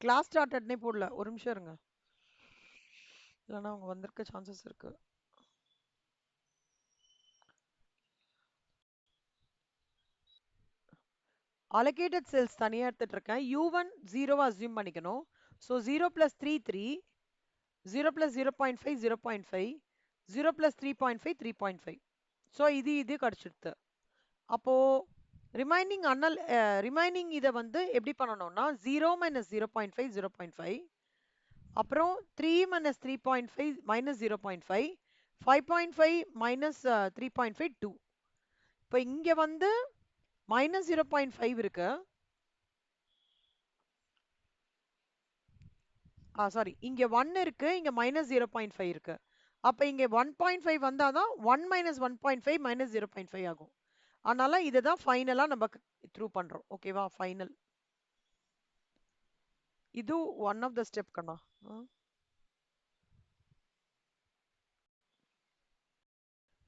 Class ஸ்டார்டட்னே போடல, ஒரு நிமிஷம் இருங்க, இல்லைன்னா அவங்க வந்திருக்க சான்சஸ் இருக்கு. அலோகேட்டட் செல்ஸ் தனியாக எடுத்துட்டு இருக்கேன். U1 0 அசியூம் பண்ணிக்கணும். ஸோ 0 + 3 3, 0 + 0.5 0.5, 0 + 3.5 3.5. ஸோ இது கிடச்சிடுது. அப்போ ரிமைனிங் இதை வந்து எப்படி பண்ணணும்னா 0 - 0.5 0.5, அப்புறம் 3 - 3.5 -0.5, 5.5 - 3.5 2. இப்போ இங்க வந்து -0.5 இருக்கு. சாரி, இங்க 1 இருக்கு, இங்க -0.5 இருக்கு. அப்ப இங்க 1.5 வந்தாதான் 1 - 1.5 -0.5 ஆகும். அதனால இதுதான் ஃபைனலா நம்ம த்ரூ பண்றோம். ஓகேவா? ஃபைனல் இது ஒன் ஆஃப் த ஸ்டெப் கண்ணா.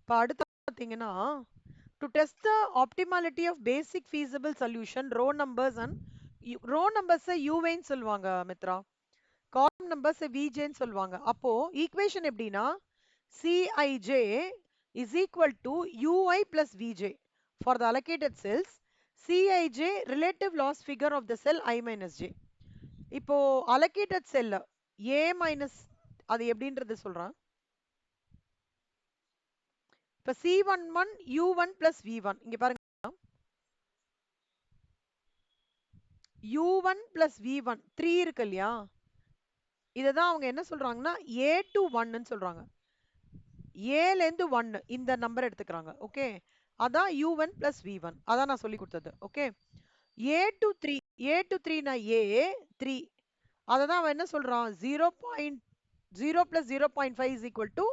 இப்போ அடுத்து பார்த்தீங்கன்னா, to test the optimality of basic feasible solution, row numbers and row நம்பர்ஸை யூவேன்னு சொல்லுவாங்க மித்ரா, காலம் நம்பர்ஸ் விஜேன்னு சொல்லுவாங்க. அப்போ ஈக்குவேஷன் எப்படின்னா Cij is equal to ui plus vj for the allocated cells, Cij relative loss figure of the cell I minus j. இப்போ allocated cell a minus அது எப்படின்றது சொல்றேன். இப்ப C11 u1 plus v1, இங்க பாருங்க, u1 plus v1 3 இருக்கு இல்லையா, இததான் அவங்க என்ன சொல்றாங்கன்னா a to 1 சொல்றாங்க. ஏல இருந்து 1 இந்த நம்பர் எடுத்துக்கிறாங்க. ஓகே, அதான் u1 plus v1, அதான் நான் சொல்லி கொடுத்தது. Okay, a to 3, a to 3 னா a 3, அததான் அவன் என்ன சொல்றான் 0.0 plus 0.5 is equal to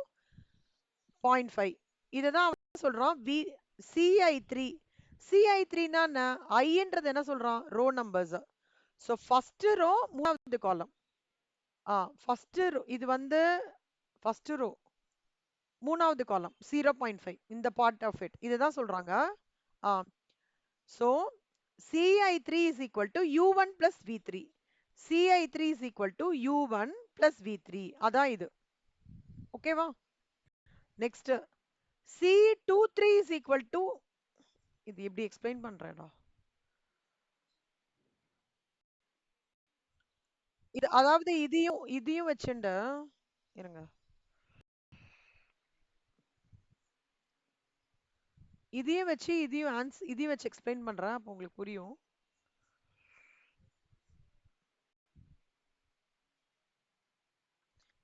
0.5. இததான் அவன் சொல்றான் ci3. ci3 னா என்ன, iன்றது என்ன சொல்றான் row numbers. So first row மூணாவது காலம். ஃபர்ஸ்ட் ரோ இது வந்து ஃபர்ஸ்ட் ரோ மூணாவது காலம் 0.5, இந்த பார்ட் ஆஃப் இட் இதுதான் சொல்றாங்க. So ci3 is equal to u1 plus v3. ci3 is equal to u1 plus v3, அதான் இது. ஓகேவா? Next c23 is equal to, இது எப்படி எக்ஸ்பிளைன் பண்றேடா, இது அதாவது இதையும் வச்சுண்டு இருங்க, இதையும் வச்சு எக்ஸ்பிளைன் பண்றேன், அப்போ உங்களுக்கு புரியும்.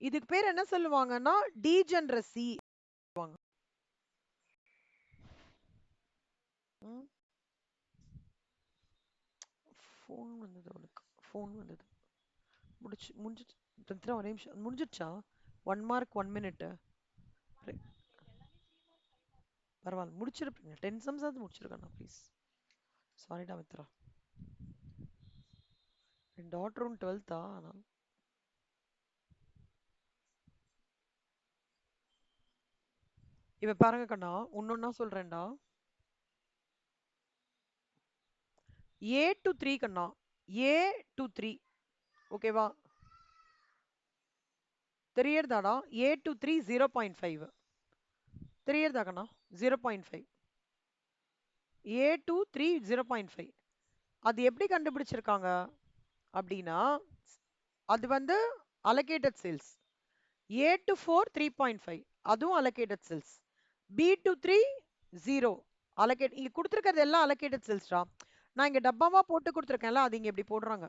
இதுக்கு பேர் என்ன சொல்லுவாங்கன்னா டீஜெனரசி. ஃபோன் வந்தது, உனக்கு ஃபோன் வந்தது. முடிஞ்சிச்சு ஒரே நிமிஷம், முடிஞ்சிடுச்சா? 1 மார்க் 1 மினிட். பரவாயில்ல, முடிச்சிருப்பீங்க. 10 சம்ஸ் ஆகுது முடிச்சிருக்கேன் ப்ளீஸ். சாரிடா மித்ரா, என் டாட்டரும் 12th ஆனால் இப்ப பாருங்க கண்ணா, ஒன்னொன்னா சொல்றேன்டா. a to 3 Kanna, a to 3. ஓகேவா? தெரியறதாடா? a to 3 0.5 தெரியறதா Kanna? 0.5 a to 3 0.5. அது எப்படி கண்டுபிடிச்சிருக்காங்க அப்படின்னா, அது வந்து allocated cells. a to 4 3.5, அதுவும் allocated cells. b to 3 0 allocate. இங்க கொடுத்திருக்கிறது எல்லாம் allocated cells டா. நான் இங்க டப்பாவா போட்டு கொடுத்திருக்கேன்ல, அது இங்க இப்படி போடுறாங்க.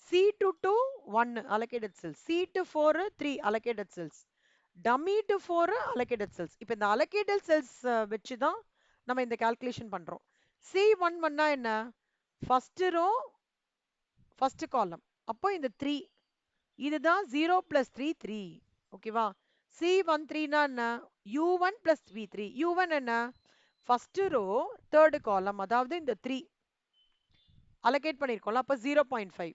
c to 2 1 allocated cells, c to 4 3 allocated cells, dummy to 4 allocated cells. இப்போ இந்த allocated cells வச்சு தான் நம்ம இந்த calculation பண்றோம். C11 னா என்ன, ஃபர்ஸ்ட் ரோ ஃபர்ஸ்ட் காலம், அப்போ இந்த 3 இதுதான் 0 plus 3 3. ஓகேவா? C13 னா என்ன, u1 plus v3. u1 என்ன, ஃபர்ஸ்ட் ரோ தேர்ட் காலம், அதாவது இந்த 3 அலோகேட் பண்ணிருக்கோம்ல, அப்ப 0.5.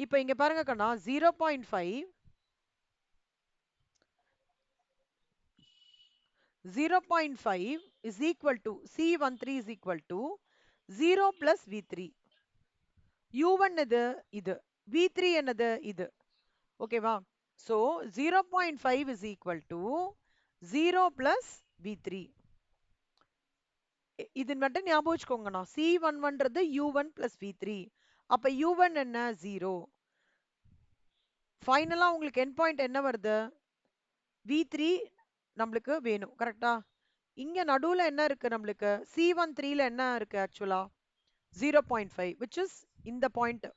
இப்போ இங்க பாருங்க கண்ணா, 0.5 is equal to C13 is equal to 0 plus V3. U1 இது V3 என்னது இது. ஓகேவா? so 0.5 is equal to 0 plus V3. இது மட்டும் ஞாபகம் வச்சுக்கோங்கண்ணா. C11ன்றது U1 plus V3. அப்ப U1 என்ன 0. ஃபைனலா உங்களுக்கு எண்ட் பாயிண்ட் என்ன வருது? V3 நம்மளுக்கு வேணும். கரெக்டா? இங்க நடுவுல என்ன இருக்கு நம்மளுக்கு? C13ல என்ன இருக்கு ஆக்சுவலா? 0.5 which is இந்த பாயிண்ட்.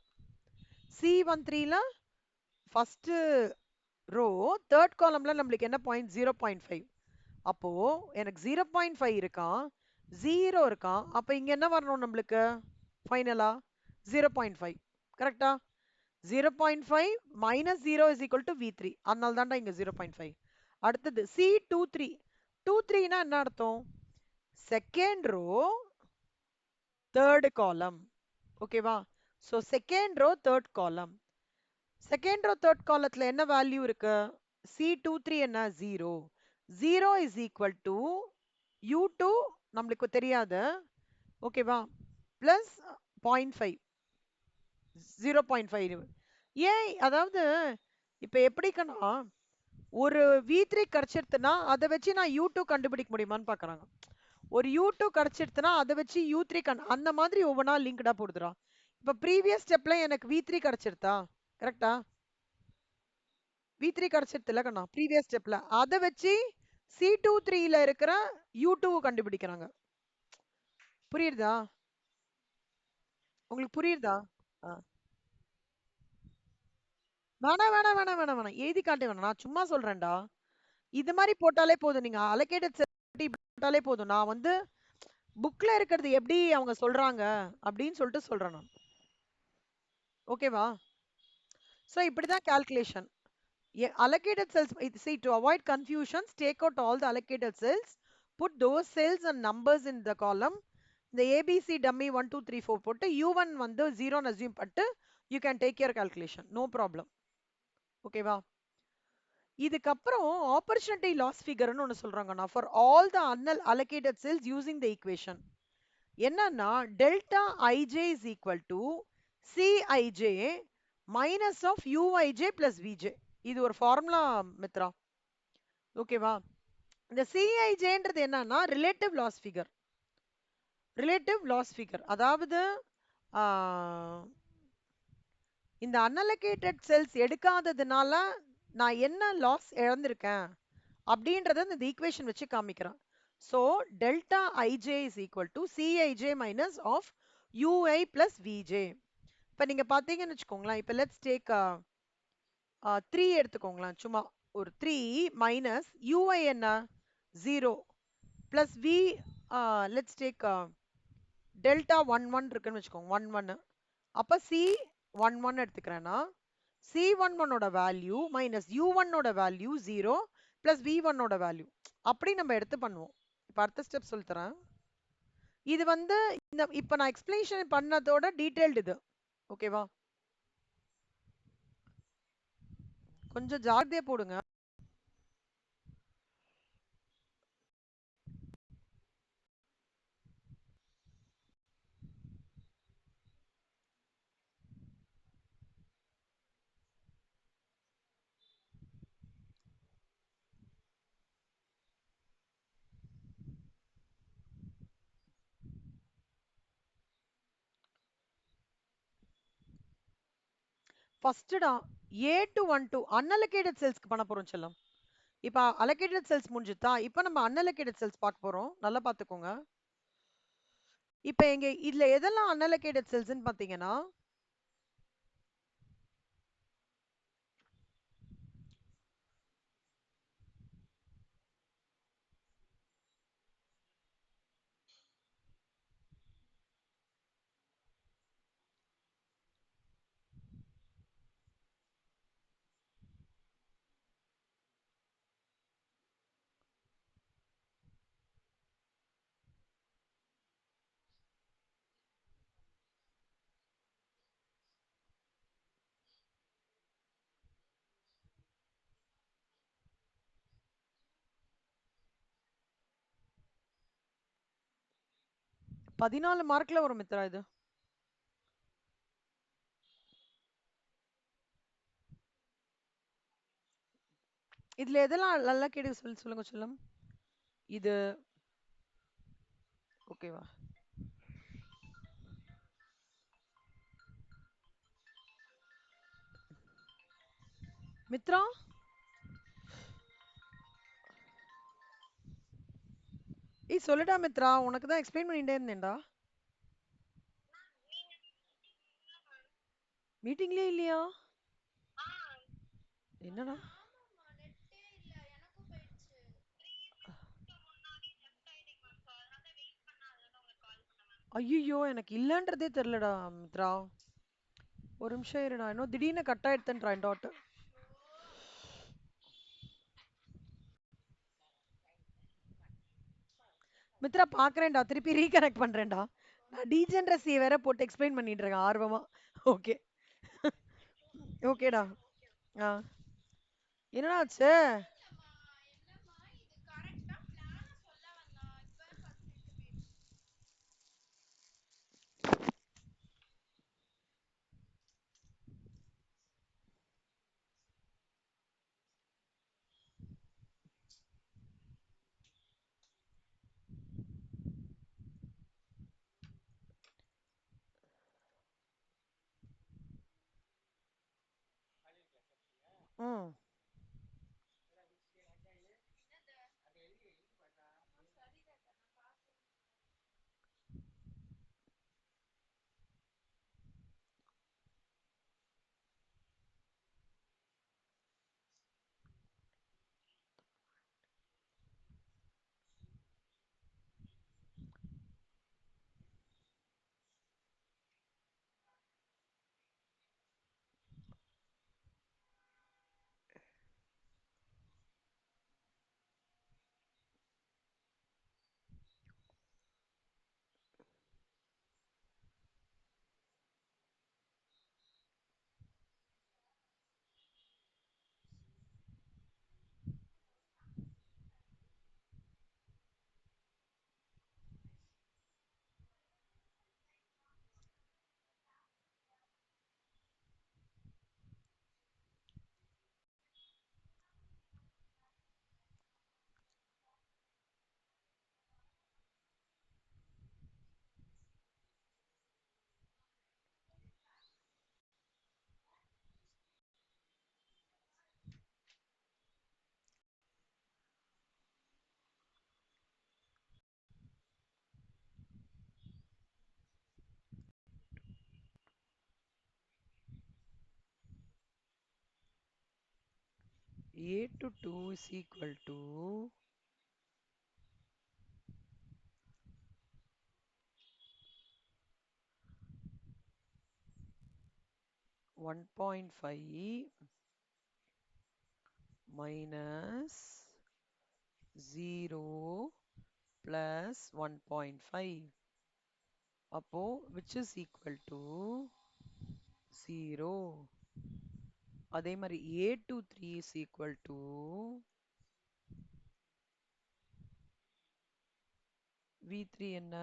C13ல ஃபர்ஸ்ட் ரோ தேர்ட் காலம்ல நம்மளுக்கு என்ன பாயிண்ட்? 0.5. அப்போ எனக்கு 0.5 இருக்கான், 0 இருக்கான். அப்ப இங்க என்ன வரணும் நம்மளுக்கு? ஃபைனலா 0.5. கரெக்டா? 0.5 minus 0 is equal to V3. அதனால தான்டா இங்க 0.5. அடுத்தது C23. 23னா என்ன அர்த்தம்? Second row third column. ஓகேவா? So second row third column. Second row third காலத்துல என்ன வேல்யூ இருக்கு? C23 என்ன? 0. 0 is equal to U2 நம்மளுக்கு தெரியாது. ஓகேவா? பிளஸ் 0.5. 0.5. ஏன் அதாவது இப்ப எப்படிக்கன்னா ஒரு V3 கிடைச்சிருத்துனா அதை வச்சு நான் U2 கண்டுபிடிக்க முடியுமான்னு பாக்குறாங்க. ஒரு U2 கிடைச்சிருத்துனா அதை வச்சு U3 அந்த மாதிரி ஒவ்வொன்றா லிங்க்டா போடுதுடா. இப்ப ப்ரீவியஸ் ஸ்டெப்ல எனக்கு V3 கிடைச்சிருத்தா? கரெக்டா? V3 கிடைச்சிருத்துல கண்ணா ப்ரீவியஸ் ஸ்டெப்ல. அதை வச்சு C23ல இருக்கிற U2 கண்டுபிடிக்கிறாங்க. புரியுதா? உங்களுக்கு புரியுதா? ஆ. வேணாம் வேணாம் வேணாம் வேணாம் வேணாம் எழுதி காட்ட வேணாம், நான் சும்மா சொல்றேன்டா. இது மாதிரி போட்டாலே போதும், நீங்க அலோகேட்டட் போட்டாலே போதும். நான் வந்து புக்ல இருக்கிறது எப்படி அவங்க சொல்றாங்க அப்படின்னு சொல்லிட்டு சொல்றேன் நான். ஓகேவா? சோ இப்படிதான் calculation. Allocated cells, see, to avoid confusions, take out all the allocated cells, put those cells and numbers in the column. The ABC dummy 1 2 3 4 போட்டு U1 வந்து 0 assume பட்டு you can take your calculation, no problem. ஓகேவா? இதுக்கப்புறம் opportunity loss ஃபிகர்னு ஒன்று சொல்றாங்கண்ணா for all the unallocated cells using the equation. என்னன்னா delta IJ is equal to CIJ minus of UIJ plus VJ. இது ஒரு ஃபார்முலா மித்ரா. ஓகேவா? இந்த சிஐஜேன்றது என்னன்னா relative loss figure. Relative loss figure அதாவது இந்த அன்அலோகேட்டட் செல்ஸ் எடுக்காததுனால நான் என்ன லாஸ் இழந்திருக்கேன் அப்படின்றத இந்த ஈக்குவேஷன் வச்சு காமிக்கிறேன். So delta IJ is equal to CIJ minus of UI plus VJ. இப்போ நீங்க பார்த்தீங்கன்னு வச்சுக்கோங்களேன், இப்போ லெட்ஸ் டேக் 3 எடுத்துக்கோங்களேன். சும்மா ஒரு 3 மைனஸ் யூஐ என்ன? 0 plus V let's take delta 1 இருக்குன்னு வச்சுக்கோங்க. 1 அப்ப சி 1 எடுத்துக்கிறேன்னா C11ஓட வேல்யூ மைனஸ் U1ஓட வேல்யூ 0 பிளஸ் V1ஓட வேல்யூ அப்படி நம்ம எடுத்து பண்ணுவோம். இப்ப அடுத்த ஸ்டெப் சொல்லி தரேன். இது வந்து இந்த இப்ப நான் எக்ஸ்பிளேஷன் பண்ணதோட டீடைல்டு இது. ஓகேவா? கொஞ்சம் ஜாகிரதையா போடுங்க. ஃபர்ஸ்டா A212 அன்அலோகேட்டட் செல்ஸ்க்கு பண்ண போறோம் செல்லம். இப்ப அலோகேட்டட் செல்ஸ் முடிஞ்சுதா? இப்ப நம்ம அன்அலோகேட்டட் செல்ஸ் பார்க்க போறோம். நல்லா பாத்துக்கோங்க. இப்ப எங்க இதுல எதெல்லாம் அன்அலோகேட்டட் செல்ஸ்ன்னு பாத்தீங்கன்னா 14 மார்க்ல வரும் மித்ரா இது. இதுல எதெல்லாம் நல்லா கேட்டு சொல்லுங்க சொல்லும். இது ஓகேவா? மித்ரா, சொல்லுடா மித்ரா, உனக்கு தான் எக்ஸ்பிளைன் பண்ணிட்டே இருந்தேன்டா. மீட்டிங்லயே இல்லையா? என்னடா? ஐயோ, எனக்கு இல்லன்றதே தெரியலடா மித்ரா. ஒரு நிமிஷம் இருடா, இன்னும் திடீர்னு கட் ஆயிடுத்துன்றா டாட். மித்ரா பாக்குறேன்டா, திருப்பி ரீகனெக்ட் பண்றேன்டா. நான் டீஜென்ரசி வேற போட்டு எக்ஸ்பிளைன் பண்ணிட்டு இருக்கேன் ஆர்வமா. ஓகே. ஓகேடா. ஆ, என்னடா ஆச்சு? ம். A to 2 is equal to 1.5 minus 0 plus 1.5. அப்போ which is equal to 0. அதே மாதிரி A to 3 is equal to V3 என்ன?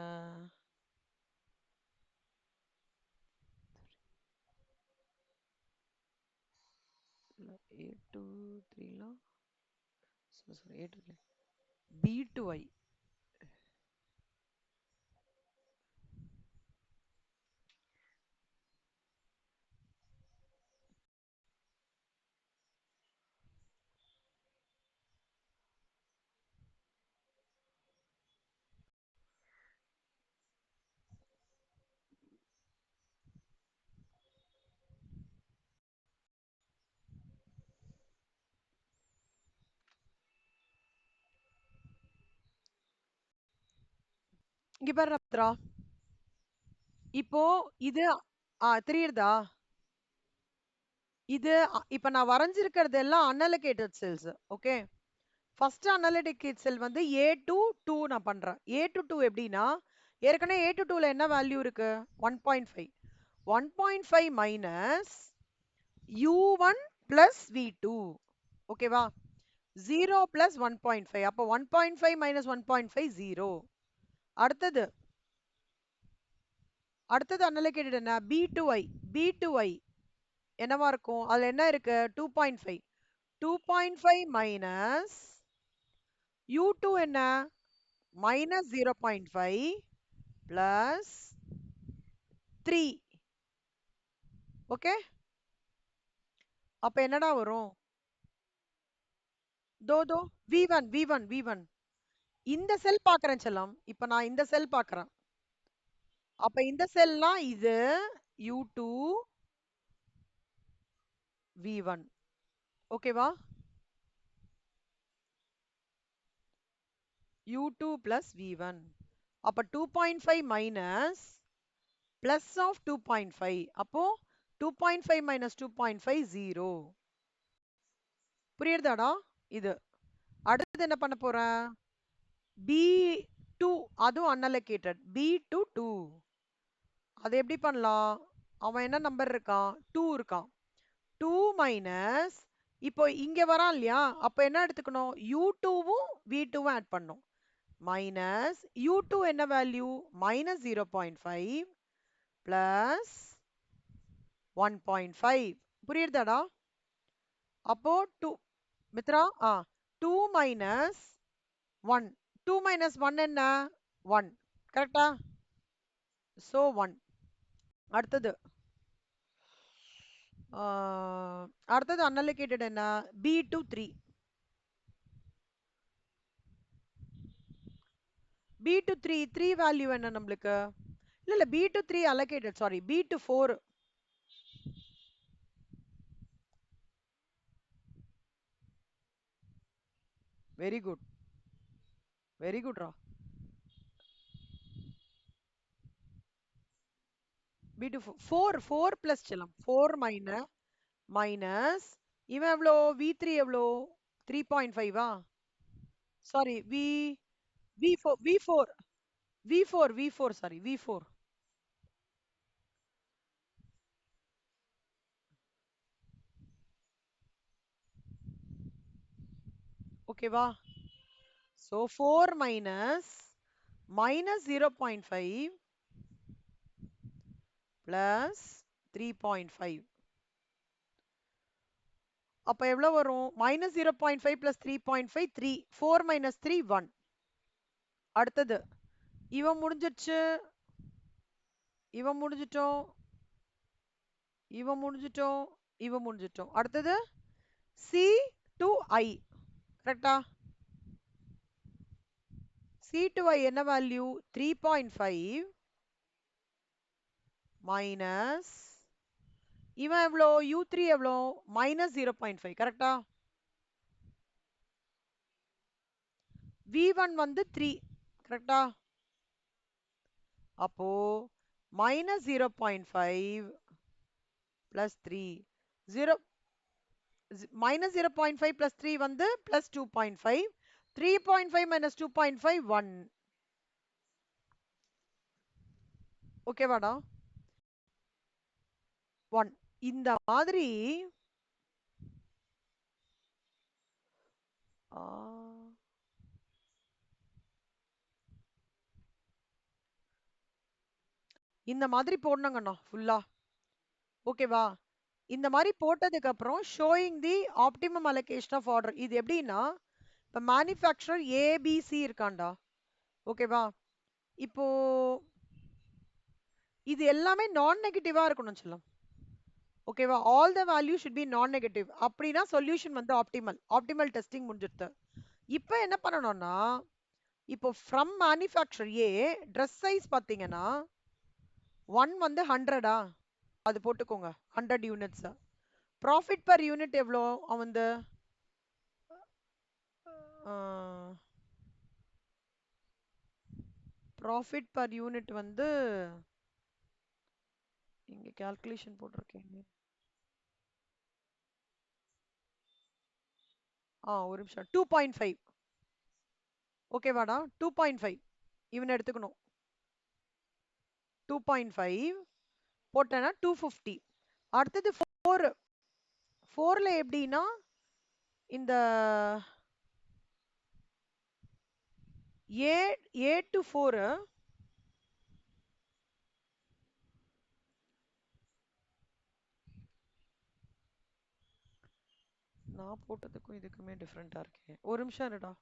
A to 3 லாம் sorry, A to 3 B to I. இங்க பாரு ரத்ரா, இப்போ இது தெரியுதா? இது இப்ப நான் வரைஞ்சிருக்கிறது எல்லாம் unallocated cells. Okay, first analytic cell வந்து A to 2 நான் பண்றேன். A to 2 எப்படின்னா, ஏற்கனவே A to 2ல என்ன வேல்யூ இருக்கு? 1.5. 1.5 மைனஸ் U1 plus V2. ஓகேவா? 0 plus 1.5. அப்போ 1.5 minus 1.5 0. அடுத்தது அன்அலோகேட்டட் என்ன? B to I. B to I என்னவா இருக்கும்? அதுல என்ன இருக்கு? 2.5. 2.5 minus u2 என்ன minus 0.5 plus 3. ஓகே, அப்ப என்னடா வரும்? தோ v1 இந்த செல் பாக்குறேன் செல்லம். இப்ப நான் இந்த செல் பாக்குறேன். அப்ப இந்த செல்லாம் இது u2 v1. ஓகேவா? u2 plus v1. அப்ப 2.5 minus plus of 2.5. அப்போ 2.5 minus 2.5 0. புரியுதாடா? இது அடுத்தது என்ன பண்ண போறேன்? b2 அதுவும் unallocated. b2 2. அது எப்படி பண்ணலாம்? அவன் என்ன நம்பர் இருக்கான்? 2 இருக்கான். 2 மைனஸ் இப்போ இங்க வரான் இல்லையா? அப்ப என்ன எடுத்துக்கணும்? u2வும் v2வும் ஆட் பண்ணும். மைனஸ் u2 என்ன வேல்யூ? Minus 0.5 plus 1.5. புரியுதாடா? அப்போ 2 மித்ரா 2 மைனஸ் 1. 2 மைனஸ் 1 என்ன? 1. கரெக்டா? ஸோ 1. அடுத்தது அடுத்தது அன்அலோகேட்டட் என்ன? b2 3. b2 3 வேல்யூ என்ன நம்மளுக்கு? இல்ல b2 3 allocated, sorry b2 4. Very good, very குட்ரா. b2 4 பிளஸ் செல்லம் 4 மைனஸ் இவன் எவ்வளோ? v3 எவ்வளோ? 3.5. Sorry v4 sorry v4. ஓகேவா? So 4 minus 0.5 plus 3.5. அப்ப எவ்வளவு வரும்? Minus 0.5 plus 3.5 3. 4 மைனஸ் 3 1. அடுத்தது இவன் முடிஞ்சிருச்சு, இவன் முடிஞ்சிட்டோம், இவன் முடிஞ்சிட்டோம், இவன் முடிஞ்சிட்டோம். அடுத்தது C2i. கரெக்டா? C2i என்ன வேல்யூ? 3.5 மைனஸ் இவன் எவ்வளோ? u3 எவ்வளோ? மைனஸ் 0.5. கரெக்டா? v1 வந்து 3. கரெக்டா? அப்போ மைனஸ் 0.5 பிளஸ் 3 0 மைனஸ் 0.5 பிளஸ் 3 வந்து பிளஸ் 2.5. 3.5 மைனஸ் 2.5 1. ஓகேவாடா? 1. இந்த மாதிரி இந்த மாதிரி போடணுங்கண்ணா ஃபுல்லா. ஓகேவா? இந்த மாதிரி போட்டதுக்கு அப்புறம் showing the optimum allocation of order. இது எப்படின்னா, இப்போ மேனுஃபேக்சரர் ஏபிசி இருக்காண்டா. ஓகேவா? இப்போ இது எல்லாமே நான் நெகட்டிவா இருக்கணும் செல்லம். ஓகேவா? All the value should be நான் நெகட்டிவ். அப்படின்னா சொல்யூஷன் வந்து ஆப்டிமல் டெஸ்டிங் முடிஞ்சிருது. இப்போ என்ன பண்ணணும்னா, இப்போ from manufacture A dress size பார்த்தீங்கன்னா 1 வந்து 100. அது போட்டுக்கோங்க 100 யூனிட்ஸ். ப்ராஃபிட் பர் யூனிட் எவ்வளோ? அவந்து ப்ராஃபிட் பர் யூனிட் வந்து இங்க கால்குலேஷன் போட்டிருக்கேன். ஒரு நிமிஷம். 2.5. ஓகேவாடா? 2.5 இவனை எடுத்துக்கணும். 2.5 போட்டேன்னா 250. அடுத்தது 4. 4ல எப்படின்னா இந்த A to 4 நான் நான் போட்டதுக்கும் இதுக்குமே டிஃப்ரெண்டா இருக்கேன். ஒரு நிமிஷம் இருடா.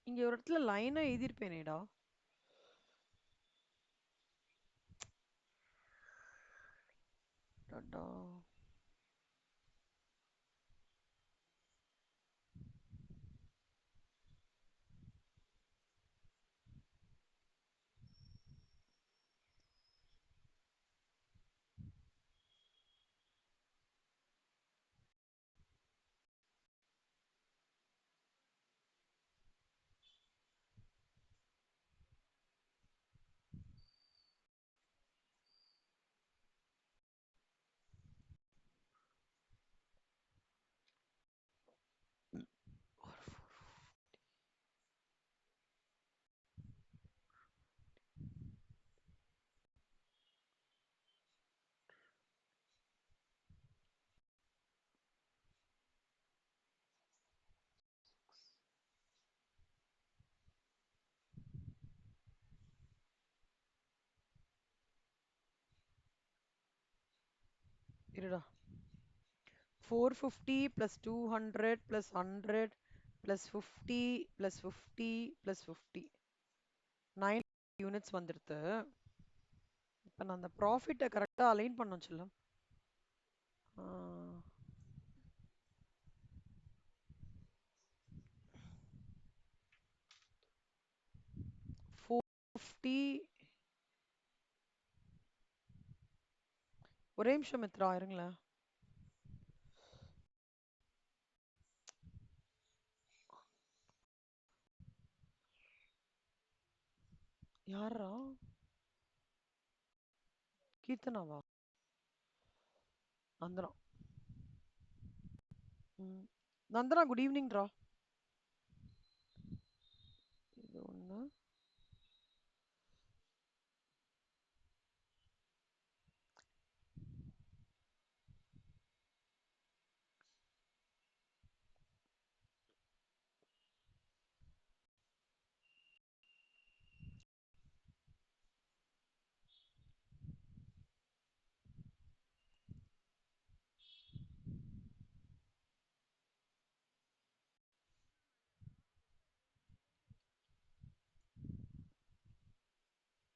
இங்க ஒரு இடத்துல லைனா எழுதியிருப்பேனேடா. டடா. இருடா. 450 plus 200 plus 100 plus 50 plus 50 plus 50. 9 units வந்துடுது. இப்போ நான் அந்த ப்ராஃபிட்டை கரெக்டாக அலைன் பண்ணோம் செல்லம். 450. ஒரே நிமிஷம் மித்ரா இருங்களேன். யாரா? கீர்த்தனாவா? நந்தனா. நந்தனா குட் ஈவினிங்ரா. இது ஒன்று.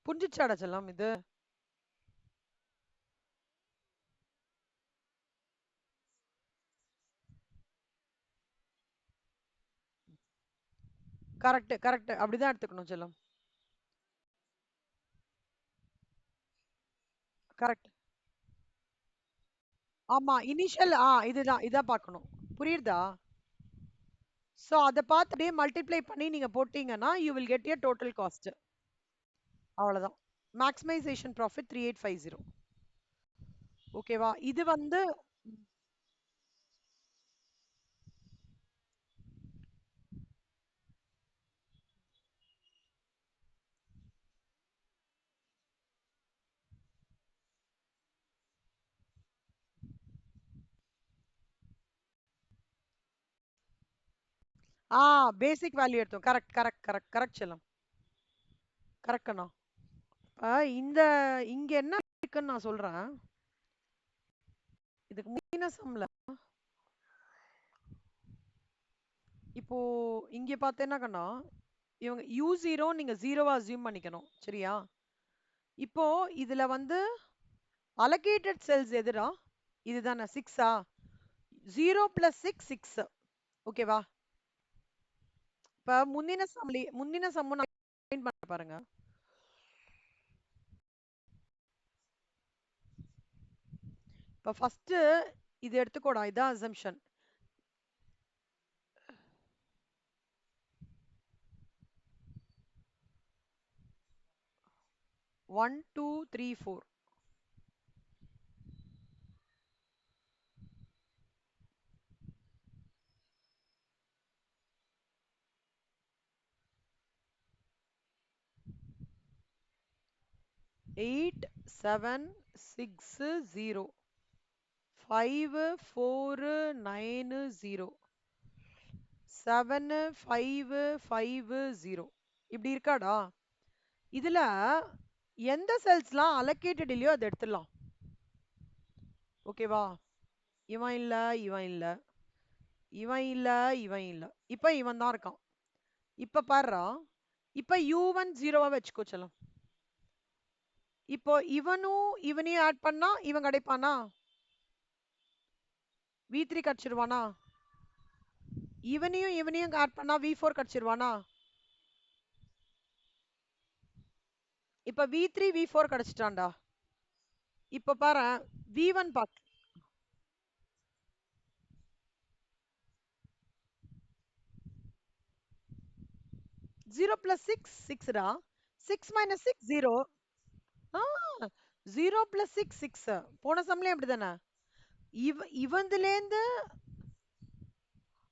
புரிஞ்சிச்சாடா செல்லம் இது? கரெக்ட் கரெக்ட் அப்படிதான் எடுத்துக்கணும் செல்லம். கரெக்ட். ஆமா இனிஷியல் இதுதான் இதான் பார்க்கணும். புரியுதா? ஸோ அதை பார்த்து அப்படியே மல்டிப்ளை பண்ணி நீங்க போட்டீங்கன்னா you will get your total cost. அவ்வளவுதான். Maximization profit 3850. ஓகேவா? இது வந்து பேசிக் வேல்யூ எடுத்தோம். கரெக்ட் கரெக்ட் கரெக்ட் கரெக்ட் செல்லம். கரெக்ட் அண்ணா. இந்த இங்க என்ன இருக்குன்னு நான் சொல்றேன். இதுக்கு முன்ன சம்ல இப்போ இங்க பார்த்தேன்னா கண்ணா இவங்க u0 நீங்க ஜீரோவா அசியூம் பண்ணிக்கணும். சரியா? இப்போ இதுல வந்து அலோகேட்டட் செல்ஸ் எதுடா? இதுதானே 6ஆ? 0 பிளஸ் 6 6. ஓகேவா? இப்ப முந்தின சம்மு நான் பண்ண பாருங்க. இப்ப ஃபர்ஸ்ட் இது எடுத்துக்கோடா. இதான் அசம்ஷன். 1 2 3 4. 8 7 6 0 5 4 9 0 7 5 5 0. இப்படி இருக்காடா? இதுல எந்த செல்ஸ்லாம் அலோகேட்டட் இல்லையோ அதை எடுத்துடலாம். ஓகேவா? இவன் இல்ல, இவன் இல்ல, இவன் இல்ல, இவன் இல்ல. இப்ப இவன் தான் இருக்கான். இப்ப பாருடா, இப்ப u1 0வா வச்சுக்கோ செல்லம். இப்போ இவனும் இவனையும் ஆட் பண்ணா இவன் கிடைப்பானா? v3 கிடைச்சிருவானா? இவனையும் இவனையும் ஆட் பண்ணா v4 கிடைச்சிருவானா? இப்ப v3 v4 கிடைச்சிட்டான்டா. இப்ப பாரு, v1 பாக் 0 plus 6 6 டா. 6 minus 6 0. ஆ 0 plus 6 6. போன சம்லயும் அப்படிதானே? இவந்துலேருந்து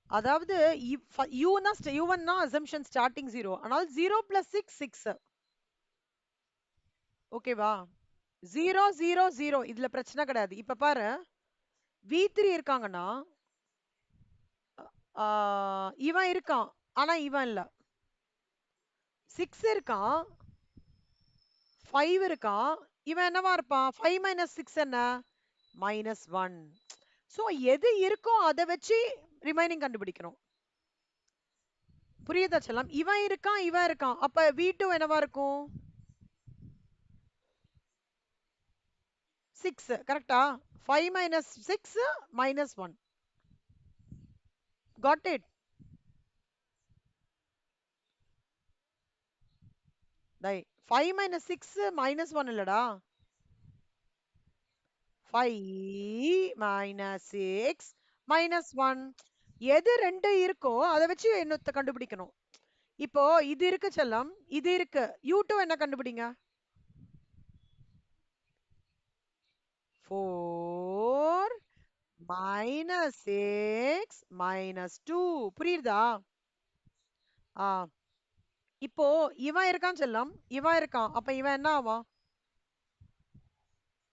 அதாவது u1 தான் அசம்ஷன் ஸ்டார்டிங் 0. ஆனால் 0 plus 6 6. ஓகேவா? 0 0 0 இதுல பிரச்சனை கிடையாது. இப்ப பாரு, v3 இருக்காங்கன்னா இவன் இருக்கான், ஆனா இவன் இல்ல. 6 இருக்கான், 5 இருக்கான், இவன் என்னவா இருப்பான்? 5 minus 6 என்ன? -1. சோ எது இருக்கோ அதை வச்சு ரிமைனிங் கண்டுபிடிக்கணும். புரியுதா செல்லம்? இவன் இருக்கான், இவன் இருக்கான், அப்ப v2 என்னவா இருக்கும்? 6. கரெக்டா? 5 minus 6 -1. Got it? 5 minus 6 -1 இல்லடா. 5 minus 6 -1. எது ரெண்டு இருக்கோ அதை வச்சு என்னத்தை கண்டுபிடிக்கணும். இப்போ இது இருக்கு செல்லம், இது இருக்கு. u2 என்ன கண்டுபிடிங்க? 4 minus 6 -2. புரியுதா? ஆ இப்போ இவன் இருக்கான் செல்லம், இவன் இருக்கான், அப்ப இவன் என்ன ஆவான்?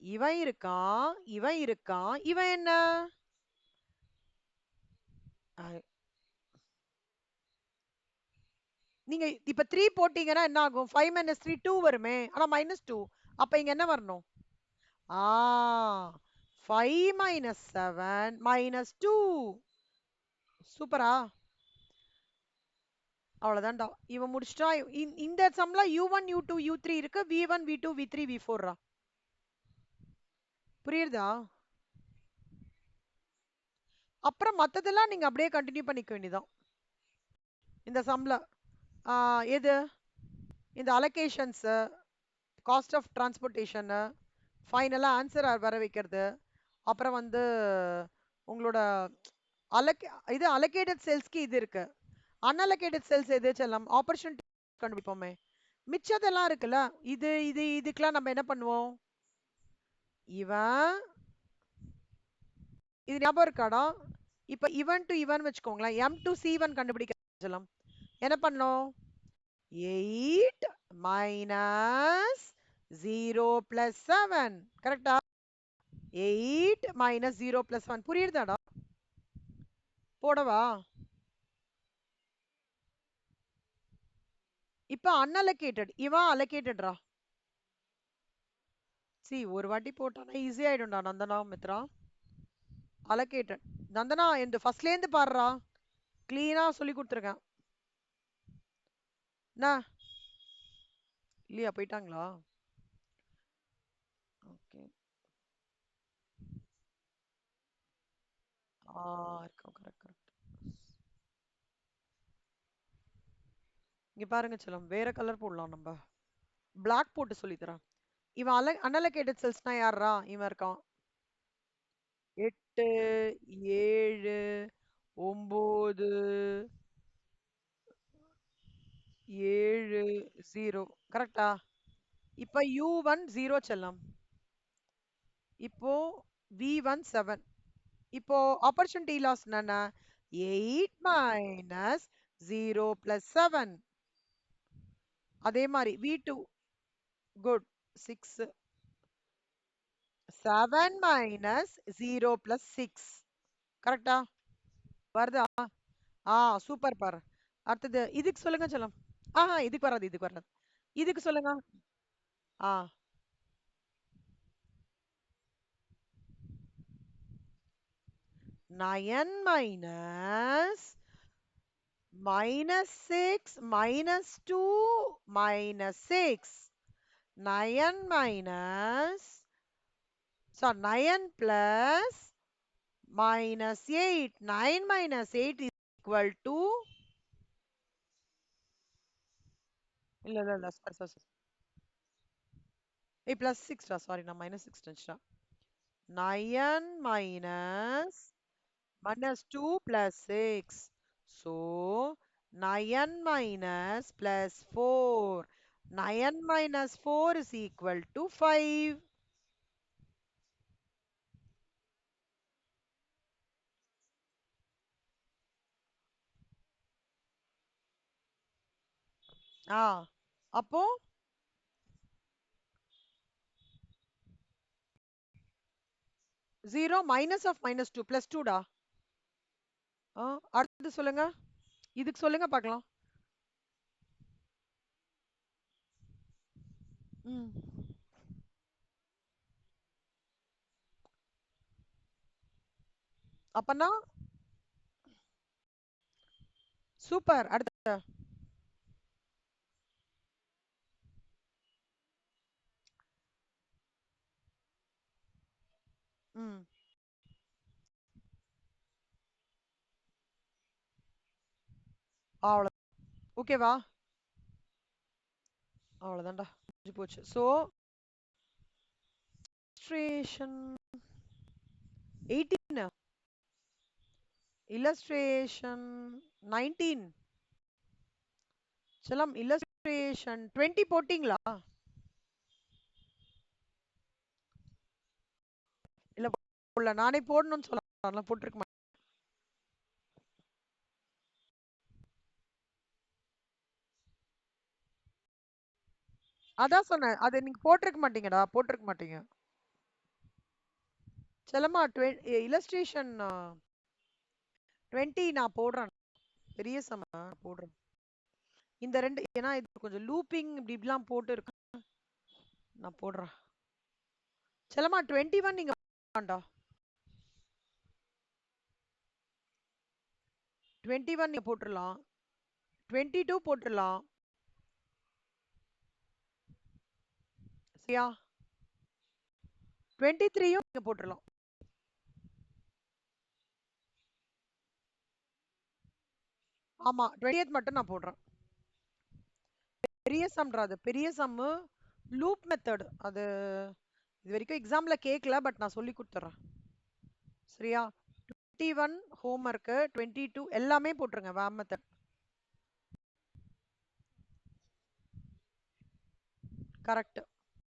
இவன் இருக்கான், இவன் இருக்கான், இவன் என்ன? நீங்க இப்ப 3 போட்டீங்கன்னா என்ன ஆகும்? 5 minus 3 2 வருமே, ஆனா -2. அப்ப இங்க என்ன வரணும்? ஆ 5 minus 7 -2. சூப்பரா? அவ்வளவுதான்டா. இவன் முடிச்சிட்டா. இந்த சம்ல u1 u2 u3 இருக்கு, v1 v2 v3 v4 ரா. புரியுதா? அப்புறம் மத்ததெல்லாம் நீங்க அப்படியே கண்டினியூ பண்ணிக்க வேண்டியதான். இந்த சம்ல எது? இந்த அலோகேஷன்ஸ், காஸ்ட் ஆஃப் டிரான்ஸ்போர்ட்டேஷன், ஃபைனலா ஆன்சர் வர வைக்கிறது, அப்புறம் வந்து உங்களோட இது அலோகேட்டட் செல்ஸ்க்கு இது இருக்கு. அன்அலோகேட்டட் செல்ஸ் எது செல்லம்? ஆப்பர்ச்சுனிட்டி கண்டுபிடிப்போமே. மிச்சதெல்லாம் இருக்குல்ல, இதுக்கெல்லாம் நம்ம என்ன பண்ணுவோம்? இவன் இது ஞாபகம் இருக்காடா? இப்ப இவன் டு இவன் வச்சுக்கோங்களேன். m டு c1 கண்டுபிடிக்க செல்லம். என்ன பண்ணோம்? 8 minus 0 plus 7. கரெக்டா? 8 minus 0 plus 1. புரியுதாடா? போடவா? இப்ப unallocated. இவன் allocated-ரா. ஒரு வாட்டி போட்டானா ஈஸி ஆயிடும்டா நந்தனா மித்ரா. allocated. நந்தனா இந்த ஃபர்ஸ்ட்ல இருந்து பாருடா. கிளீனா சொல்லி கொடுத்துருக்கேன். என்ன? இல்லையா, போயிட்டாங்களா? ஓகே. இருக்கும். Correct correct. இங்க பாருங்க செல்லம், வேற கலர் போடலாம் நம்ம. பிளாக் போட்டு சொல்லி தரேன். இவன் அன்அலோகேட்டட் செல்ஸ்னா யாரா? இவன் இருக்கான். 8 7 9 7 0. கரெக்டா? இப்ப u1 0 செல்லம். இப்போ v1 7. இப்போ ஆப்பர்ச்சுனிட்டி லாஸ் என்னன்னா 8 மைனஸ் 0 பிளஸ் 7. அதே மாதிரி v2 குட் 6. 7 minus 0 plus 6. கரெக்டா வருதா? சூப்பர் பாரு. அடுத்தது இதுக்கு சொல்லுங்க செல்லம். இதுக்கு வராது, இதுக்கு வராது. இதுக்கு சொல்லுங்க. ஆ 9 minus minus 6 minus 2 minus 6. 9 minus, sorry, 9 plus minus 8. 9 minus 8 is equal to, இல்ல இல்ல இல்ல sorry, sorry, sorry. plus 6 டா, sorry, நான் minus 6 நினைச்சிட்டேன். 9 minus minus 2 plus 6. So 9 minus plus 4. 9 minus 4 is equal to 5. அப்போ 0 minus of minus 2 plus 2 டா. அடுத்து சொல்லுங்க. இதுக்கு சொல்லுங்க பார்க்கலாம். அப்பனா சூப்பர். அடுத்து அவ்வளோ ஓகேவா? அவ்வளோதான்டா போச்சு. So illustration 18, illustration 19. செல்லம் illustration 20 போட்டீங்களா? இல்ல போடல, நானே போடணும்னு சொல்ல போட்டிருக்க மாட்டேன். அதான் சொன்னேன், அது நீங்க போட்டிருக்க மாட்டீங்கடா, போட்டிருக்க மாட்டீங்க. செல்லம்மா illustration 20 நான் போடுறேன், பெரிய சம போடுறேன். இந்த ரெண்டு, ஏன்னா இது கொஞ்சம் லூப்பிங் இப்படி இப்படிலாம் போட்டு இருக்கு, நான் போடுறேன். செல்லம்மா 21 நீங்க வேண்டாம், 21 நீங்க போட்டுடலாம், 22 போட்டுடலாம். சரியா? 23யும் நீங்க போட்டுடலாம். ஆமா 20th மட்டும் நான் போடுறேன். பெரிய சம்ரா, அது பெரிய சம்மு, லூப் மெத்தட். அது இது வரைக்கும் எக்ஸாம்ல கேட்கல, பட் நான் சொல்லி கொடுத்துறேன். சரியா? 21 ஹோம்ஒர்க்கு, 22 எல்லாமே போட்டுருங்க வேம் மெத்தட். கரெக்ட்.